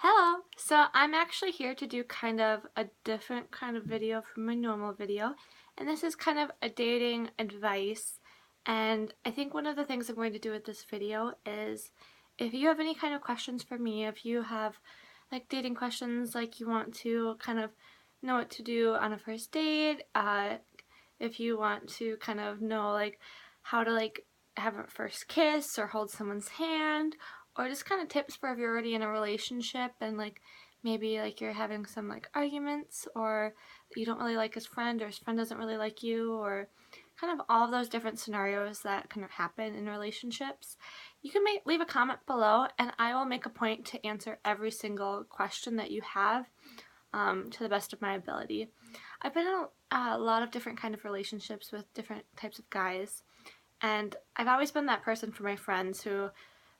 Hello! So I'm actually here to do kind of a different kind of video from my normal video, and this is kind of a dating advice. And I think one of the things I'm going to do with this video is if you have any kind of questions for me, if you have like dating questions, like you want to kind of know what to do on a first date, if you want to kind of know like how to like have a first kiss or hold someone's hand, or just kind of tips for if you're already in a relationship and like maybe like you're having some like arguments, or you don't really like his friend or his friend doesn't really like you, or kind of all of those different scenarios that kind of happen in relationships. You can leave a comment below and I will make a point to answer every single question that you have, to the best of my ability. I've been in a lot of different kind of relationships with different types of guys, and I've always been that person for my friends who,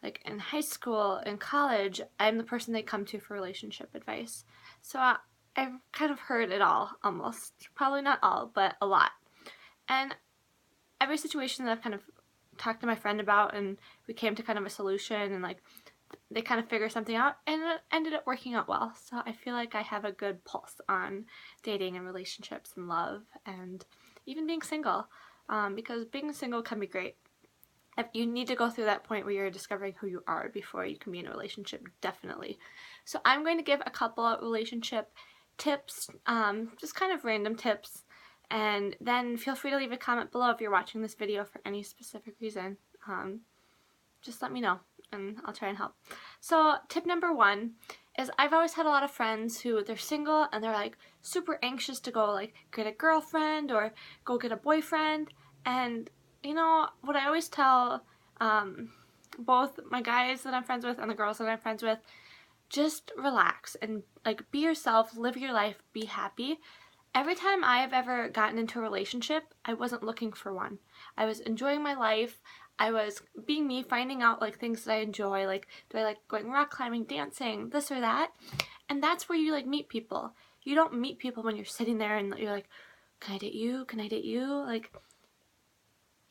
like in high school and college, I'm the person they come to for relationship advice. So I've kind of heard it all, almost. Probably not all, but a lot. And every situation that I've kind of talked to my friend about and we came to kind of a solution and like they kind of figure something out and it ended up working out well. So I feel like I have a good pulse on dating and relationships and love and even being single, because being single can be great. If you need to go through that point where you're discovering who you are before you can be in a relationship, definitely. So I'm going to give a couple of relationship tips, just kind of random tips, and then feel free to leave a comment below if you're watching this video for any specific reason. Just let me know and I'll try and help. So tip number one is I've always had a lot of friends who they're single and they're like super anxious to go like get a girlfriend or go get a boyfriend. And you know what I always tell both my guys that I'm friends with and the girls that I'm friends with, just relax and like be yourself, live your life, be happy. Every time I have ever gotten into a relationship, I wasn't looking for one. I was enjoying my life. I was being me, finding out like things that I enjoy, like do I like going rock climbing, dancing, this or that. And that's where you like meet people. You don't meet people when you're sitting there and you're like, can I date you? Can I date you? Like,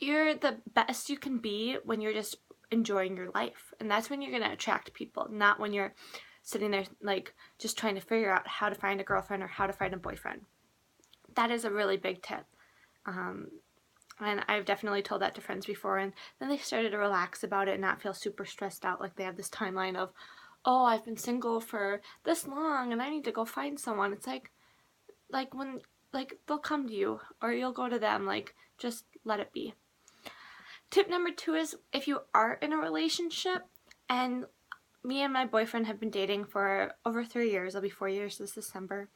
you're the best you can be when you're just enjoying your life. And that's when you're going to attract people, not when you're sitting there like just trying to figure out how to find a girlfriend or how to find a boyfriend. That is a really big tip. And I've definitely told that to friends before, and then they started to relax about it and not feel super stressed out like they have this timeline of, oh, I've been single for this long and I need to go find someone. It's like when like they'll come to you or you'll go to them, like just let it be. Tip number two is if you are in a relationship, and me and my boyfriend have been dating for over 3 years, it'll be 4 years this December,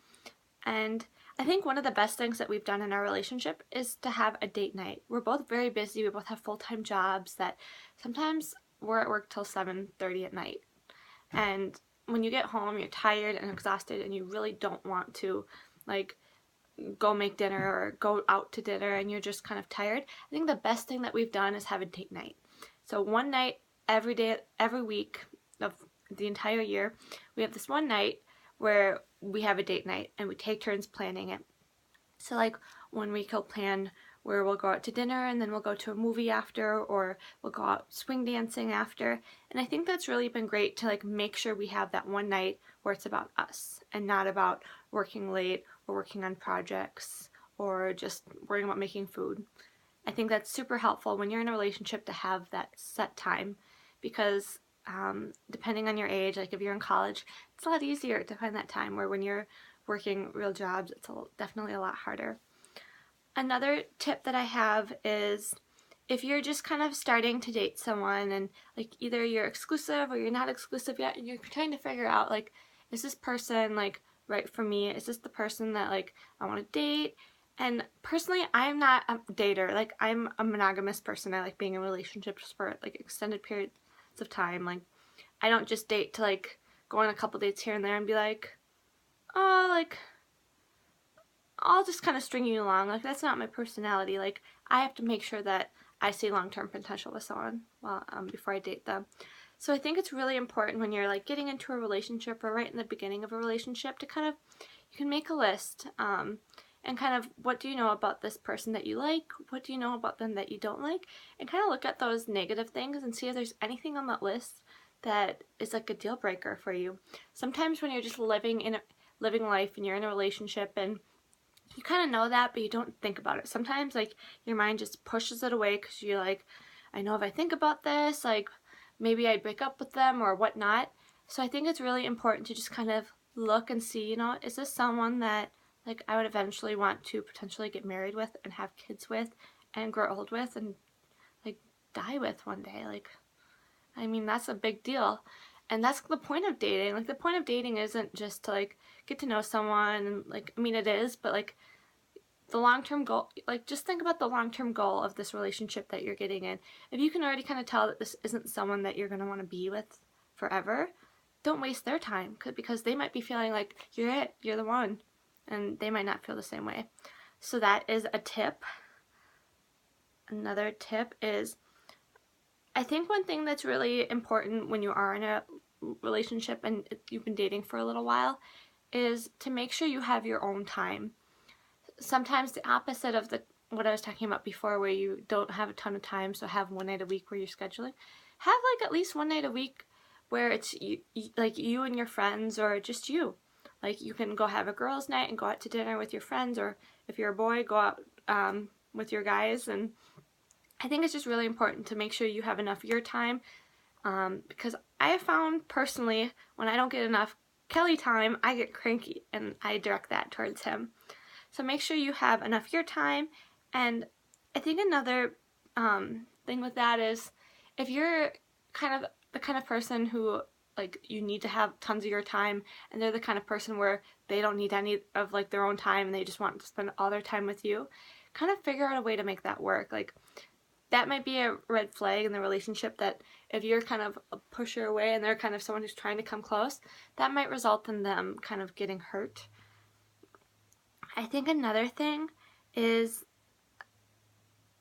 and I think one of the best things that we've done in our relationship is to have a date night. We're both very busy. We both have full-time jobs that sometimes we're at work till 7:30 at night. And when you get home, you're tired and exhausted and you really don't want to like go make dinner or go out to dinner and you're just kind of tired. I think the best thing that we've done is have a date night. So one night every day, every week of the entire year, we have this one night where we have a date night and we take turns planning it. So like 1 week he'll plan where we'll go out to dinner and then we'll go to a movie after, or we'll go out swing dancing after. And I think that's really been great to like make sure we have that one night where it's about us and not about working late or working on projects or just worrying about making food. I think that's super helpful when you're in a relationship to have that set time, because depending on your age, like if you're in college, it's a lot easier to find that time, where when you're working real jobs, it's definitely a lot harder. Another tip that I have is if you're just kind of starting to date someone and like either you're exclusive or you're not exclusive yet and you're trying to figure out like, is this person like right for me? Is this the person that like I want to date? And personally, I'm not a dater. Like, I'm a monogamous person. I like being in relationships for like extended periods of time. Like, I don't just date to like go on a couple dates here and there and be like, oh, like I'll just kind of string you along. Like, that's not my personality. Like, I have to make sure that I see long-term potential with someone before I date them. So I think it's really important when you're like getting into a relationship or right in the beginning of a relationship to kind of, you can make a list, and kind of what do you know about this person that you like, what do you know about them that you don't like, and kind of look at those negative things and see if there's anything on that list that is like a deal breaker for you. Sometimes when you're just living life and you're in a relationship and you kind of know that, but you don't think about it. Sometimes like your mind just pushes it away because you're like, I know if I think about this, like maybe I'd break up with them or whatnot. So I think it's really important to just kind of look and see, you know, is this someone that like I would eventually want to potentially get married with and have kids with and grow old with and like die with one day? Like, I mean, that's a big deal. And that's the point of dating. Like, the point of dating isn't just to like get to know someone and like, I mean, it is, but like the long-term goal, like just think about the long-term goal of this relationship that you're getting in. If you can already kind of tell that this isn't someone that you're going to want to be with forever, don't waste their time because they might be feeling like you're it, you're the one, and they might not feel the same way. So that is a tip. Another tip is, I think one thing that's really important when you are in a relationship and you've been dating for a little while is to make sure you have your own time. Sometimes the opposite of what I was talking about before, where you don't have a ton of time, so have one night a week where you're scheduling. Have like at least one night a week where it's like you and your friends, or just you. Like you can go have a girls' night and go out to dinner with your friends, or if you're a boy, go out with your guys. And I think it's just really important to make sure you have enough of your time, because I have found personally when I don't get enough Kelly time, I get cranky and I direct that towards him. So make sure you have enough of your time. And I think another thing with that is, if you're kind of the kind of person who like you need to have tons of your time, and they're the kind of person where they don't need any of like their own time and they just want to spend all their time with you, kind of figure out a way to make that work. Like that might be a red flag in the relationship, that if you're kind of a pusher away and they're kind of someone who's trying to come close, that might result in them kind of getting hurt. I think another thing is,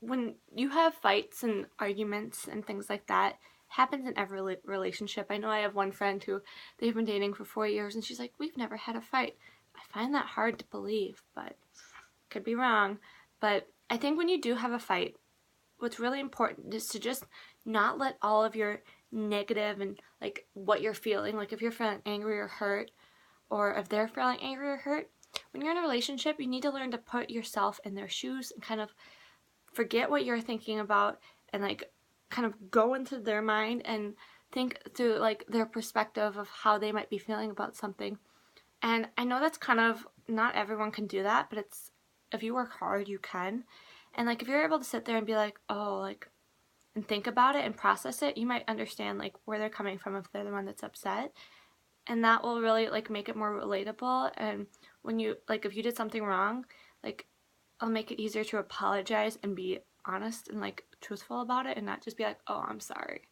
when you have fights and arguments and things like that, happens in every relationship. I know I have one friend who they've been dating for 4 years and she's like, we've never had a fight. I find that hard to believe, but could be wrong. But I think when you do have a fight, what's really important is to just not let all of your negative and like what you're feeling, like if you're feeling angry or hurt, or if they're feeling angry or hurt, when you're in a relationship, you need to learn to put yourself in their shoes and kind of forget what you're thinking about and like kind of go into their mind and think through like their perspective of how they might be feeling about something. And I know that's kind of, not everyone can do that, but it's, if you work hard, you can. And like if you're able to sit there and be like, oh, like, and think about it and process it, you might understand like where they're coming from if they're the one that's upset. And that will really like make it more relatable. And when you like, if you did something wrong, like it'll make it easier to apologize and be honest and like truthful about it, and not just be like, oh, I'm sorry,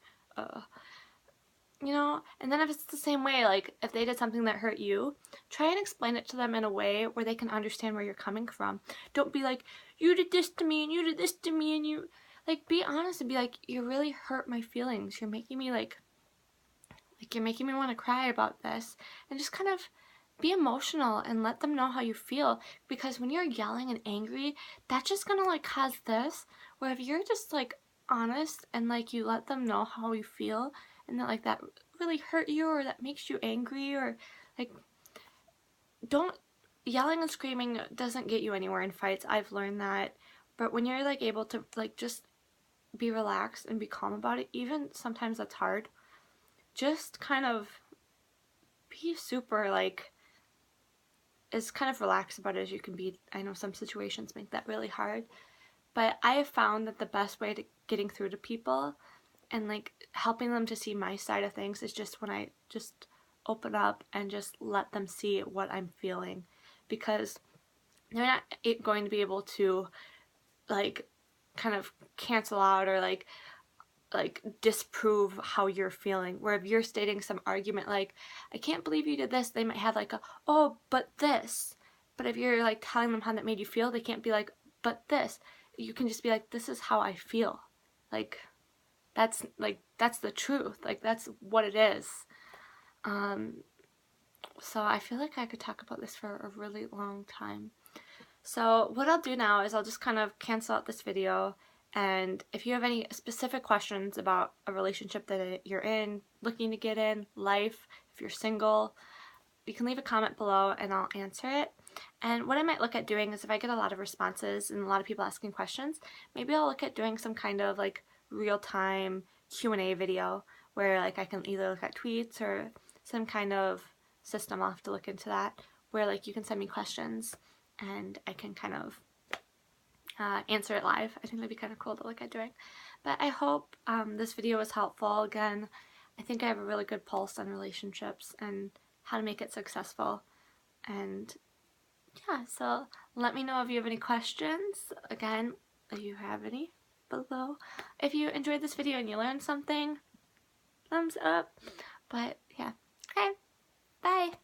you know. And then if it's the same way, like if they did something that hurt you, try and explain it to them in a way where they can understand where you're coming from. Don't be like, you did this to me and you did this to me, and you like, be honest and be like, you really hurt my feelings, you're making me like you're making me want to cry about this. And just kind of be emotional and let them know how you feel, because when you're yelling and angry, that's just gonna like cause this, where if you're just like honest and like you let them know how you feel and that like that really hurt you or that makes you angry, or like, don't, yelling and screaming doesn't get you anywhere in fights, I've learned that. But when you're like able to like just be relaxed and be calm about it, even sometimes that's hard, just kind of be super like as kind of relaxed about it as you can be. I know some situations make that really hard, but I have found that the best way to getting through to people and like helping them to see my side of things is just when I just open up and just let them see what I'm feeling, because they're not going to be able to like kind of cancel out or like disprove how you're feeling. Where if you're stating some argument like, I can't believe you did this, they might have like a, oh, but this. But if you're like telling them how that made you feel, they can't be like, but this. You can just be like, this is how I feel. Like that's the truth. Like that's what it is. So I feel like I could talk about this for a really long time. So what I'll do now is I'll just kind of cancel out this video, and if you have any specific questions about a relationship that you're in, looking to get in, life, if you're single, you can leave a comment below and I'll answer it. And what I might look at doing is if I get a lot of responses and a lot of people asking questions, maybe I'll look at doing some kind of like real-time Q&A video where like I can either look at tweets or some kind of system. I'll have to look into that, where like you can send me questions and I can kind of answer it live. I think that'd be kind of cool to look at doing. But I hope this video was helpful. Again, I think I have a really good pulse on relationships and how to make it successful. And yeah, so let me know if you have any questions. Again, if you have any below. If you enjoyed this video and you learned something, thumbs up. But yeah, okay, bye.